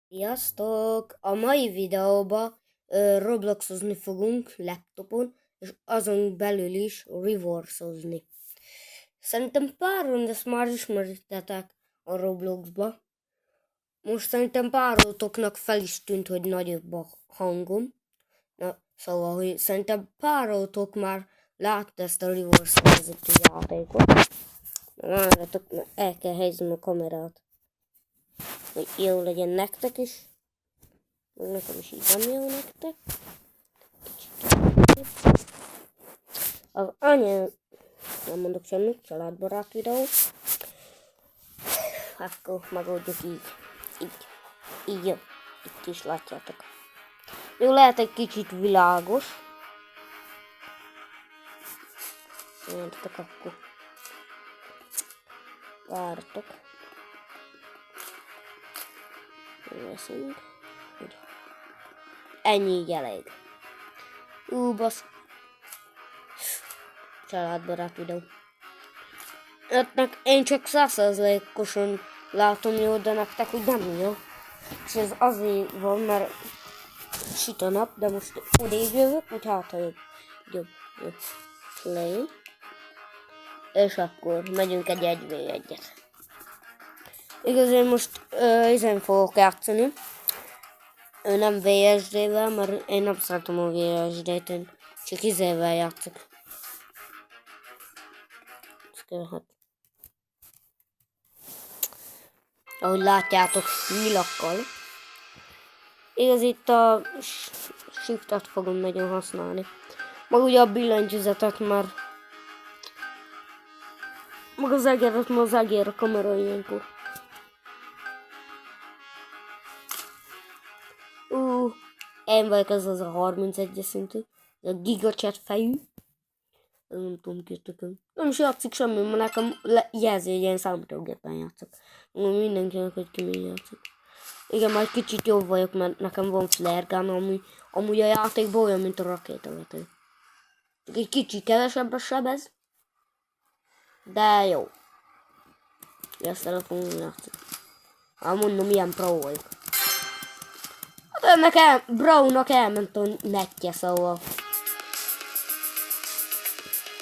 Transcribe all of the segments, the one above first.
Sziasztok! A mai videóban Robloxozni fogunk laptopon, és azon belül is reverse-ozni. Szerintem páron ezt már ismeritek a Robloxba. Most szerintem páratoknak fel is tűnt, hogy nagyobb a hangom. Na, szóval, hogy szerintem páratok már látta ezt a reverse vezető játékot. Na, várjatok, el kell helyeznem a kamerát, hogy jó legyen nektek is. Nekem is így nem jó nektek. Az anya... Nem mondok semmit, családbarát videó. Akkor megoldjuk így. Így jó. Itt is látjátok. Jó, lehet egy kicsit világos. Mondtok akkor. Vártok. Veszünk. Ennyi így elég. Basz. Családbarát videó. Én csak 100%-osan látom jó, de nektek úgy nem jó. És ez azért van, mert süt a nap, de most odébb jövök, hogy hát ha jobb. Play. És akkor megyünk egy 1v1-et. Igaz, én most ezen fogok játszani. Nem VSD-vel, mert én nem szeretem a VSD-t, én csak izével játszok. Ahogy látjátok, nyilakkal. Igaz, itt a shiftet fogom nagyon használni. Meg ugye a billentyűzetet már... Meg az egeret, mert az egér a kamera ilyenkor. Én vagyok ez az a 31-es szintű. Ez a gigachat fejű. Nem tudom kirtököm. Nem is játszik semmi, mert nekem jelzi, hogy én számítógépen játszok. Mindenkinek, hogy ki mi játszik. Igen, majd kicsit jobb vagyok, mert nekem van flare gun, amúgy a játékban olyan, mint a rakétavető. Csak egy kicsit kevesebb a sebez. De jó. Ezt telefonon játszik. Hát mondom, milyen pro vagyok. Hát ennek Brownnak elment a netje, szóval.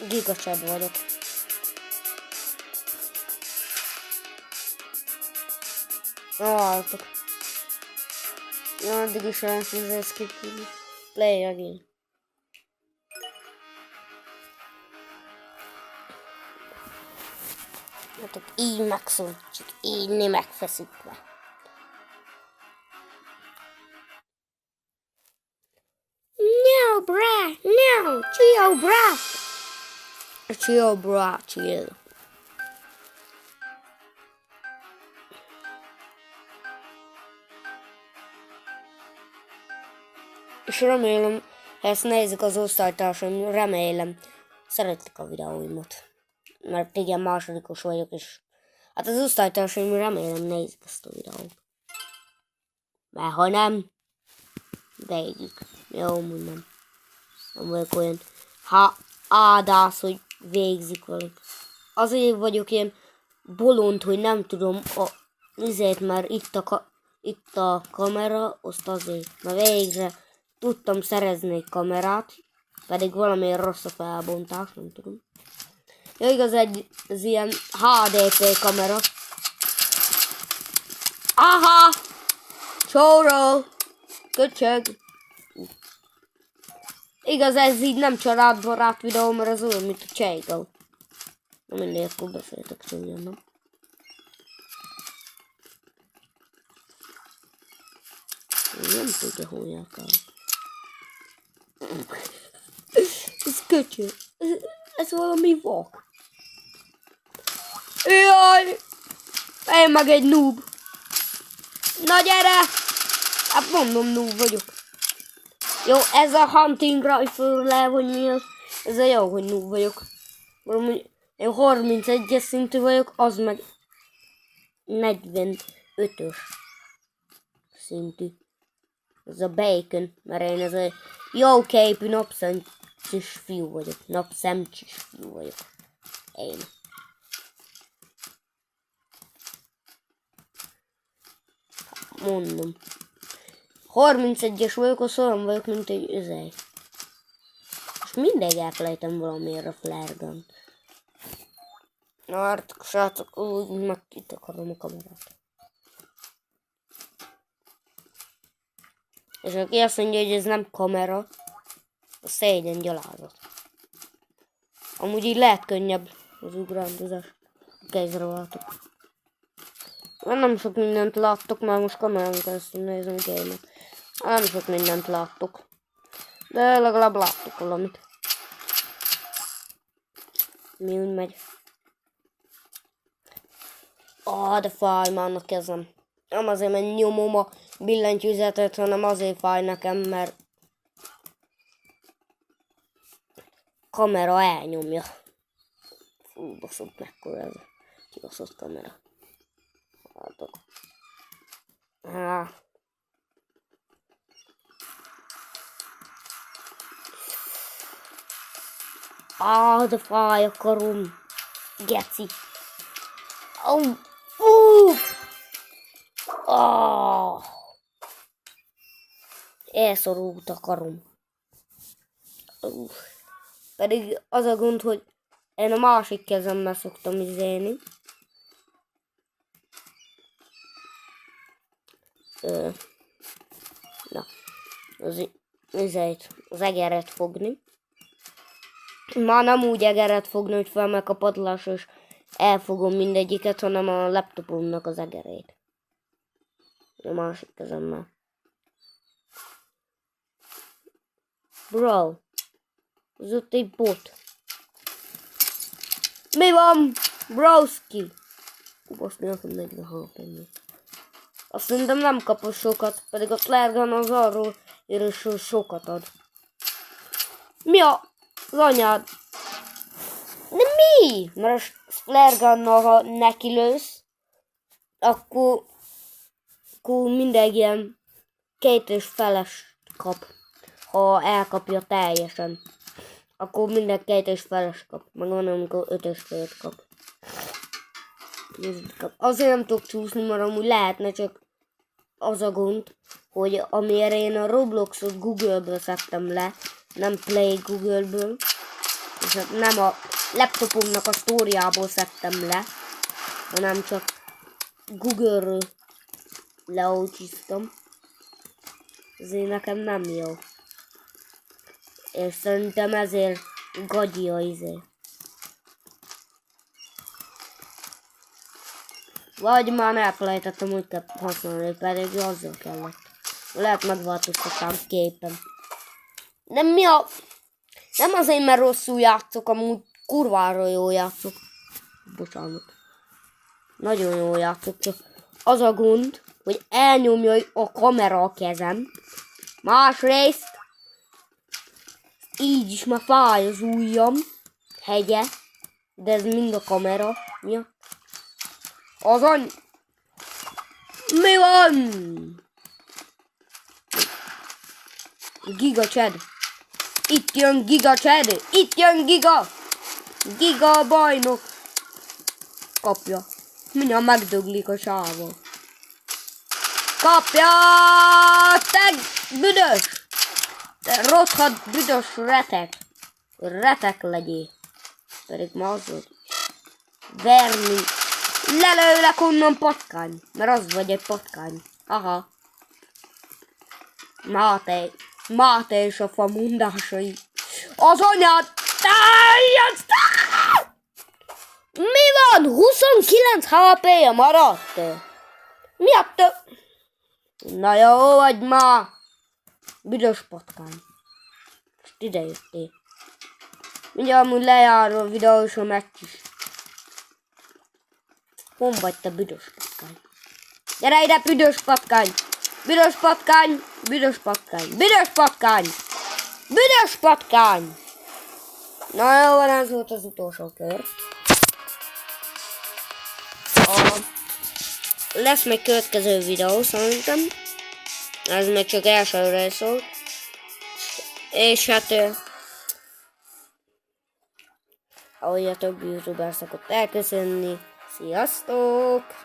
Gigachat vagyok. Álltok. Addig is elszínző skipni. Play again. Hát így megszólítjuk, így nem megfeszítve. No, bra, no, chill, bra. Chill, bra, chill. És remélem, ha ezt nézik az osztálytársaim, remélem, szeretik a videóimat. Mert igen, másodikos vagyok, és hát az osztálytársaim remélem nézik ezt a videót. Mert ha nem, végig. Jó, mondom. Nem vagyok olyan ádász, hogy végzik valaki. Azért vagyok ilyen bolond, hogy nem tudom azért, mert itt a kamera, azt azért. Mert végre tudtam szerezni egy kamerát, pedig valamiért rossz a felbontás, nem tudom. Jó, igaz, ez ilyen HDP kamera. Aha! Csóró! Köcsög! Igaz, ez így nem családbarát videó, mert ez olyan, mint a Cségo. Na mindegy, akkor beszéltek csúnyán, nem? Nem tudja, hol járkál. Ez köcsög. Ez valami vak. Jaj! Én meg egy noob. Na gyere! Hát mondom, noob vagyok. Jó, ez a hunting rifle vagy mi az? Ez a jó, hogy noob vagyok. Én 31-es szintű vagyok, az meg 45-ös szintű. Ez a bacon, mert én ez a jó képű napszemcsis fiú vagyok. Napszemcsis fiú vagyok. Én. Mondom. 31-es vagyok, az olyan vagyok, mint egy özej. És mindegy elfelejtem valamiért a flare gun. Na hát, srácok, úgy meg itt akarom a kamerát. És aki azt mondja, hogy ez nem kamera, a szégyen gyalázat. Amúgy így lehet könnyebb az ugrándozás. Kézre váltok. Nem sok mindent láttok, már most kamerán keresztül nézem kéne. Nem sok mindent láttok. De legalább láttok valamit. Mi úgy megy. De fáj már a kezem. Nem azért, mert nyomom a billentyűzetet, hanem azért fáj nekem, mert kamera elnyomja. Fú, baszott mekkora ez a kibaszott kamera. Látok. De fáj a karom. Geci. Elszorult a karom. Pedig az a gond, hogy én a másik kezemmel szoktam izélni. Na, az egeret fogni. Már nem úgy egeret fogni, hogy felmek a padlás, és elfogom mindegyiket, hanem a laptopomnak az egerét. A másik kezemmel. Bro, az ott egy bot. Mi van, broski? Baszni, nekem 46 ennyi. Azt szerintem nem kapod sokat, pedig a flare gun az arról ír, hogy sokat ad. Mi az anyád? De mi? Mert a flare gunnal, ha neki lősz, akkor mindegy ilyen 2,5 kap. Ha elkapja teljesen, akkor minden 2,5 kap. Meg van, amikor 5,5 kap. Azért nem tudok csúszni, mert amúgy lehetne, csak az a gond, hogy amire én a Robloxot Google-ből szedtem le, nem Play Google-ből, és nem a laptopomnak a sztóriából szedtem le, hanem csak Google-ről leolcsiztam. Ezért nekem nem jó. És szerintem ezért gagyi a izé. Vagy már elfelejtettem, hogy kell használni, pedig azzal kellett. Lehet megváltoztattam képen. De mi a... Nem azért, mert rosszul játszok, amúgy kurvára jól játszok. Bocsánat. Nagyon jól játszok, csak az a gond, hogy elnyomja a kamera a kezem. Másrészt így is már fáj az ujjam, hegye, de ez mind a kamera miatt. Mi van? Giga Chad. Itt jön Giga Chad. Itt jön Giga. Giga a bajnok. Kapja. Mindjárt megdöglik a sáva. Kapja! Te büdös! Te rothadt büdös retek. Retek legyél. Pedig ma az volt. Verni. Lelőlek onnan patkány. Mert az vagy egy patkány. Aha. Máté és a famundásai. Az anyád! Mi van? 29 HP-ja maradt? Mi a Na jó vagy ma. Büdös patkány. Most ide jöttél. Mindjárt amúgy lejár a videó és a meccs is. Hon vagy te büdös patkány? Gyere ide, büdös patkány! Büdös patkány! Büdös patkány! Büdös patkány! Büdös patkány! Na jó van, ez volt az utolsó kör. Lesz még következő videó szerintem. Ez még csak elsőre szólt. És hát... ahogy a többi youtuber szokott elköszönni. Sziasztok!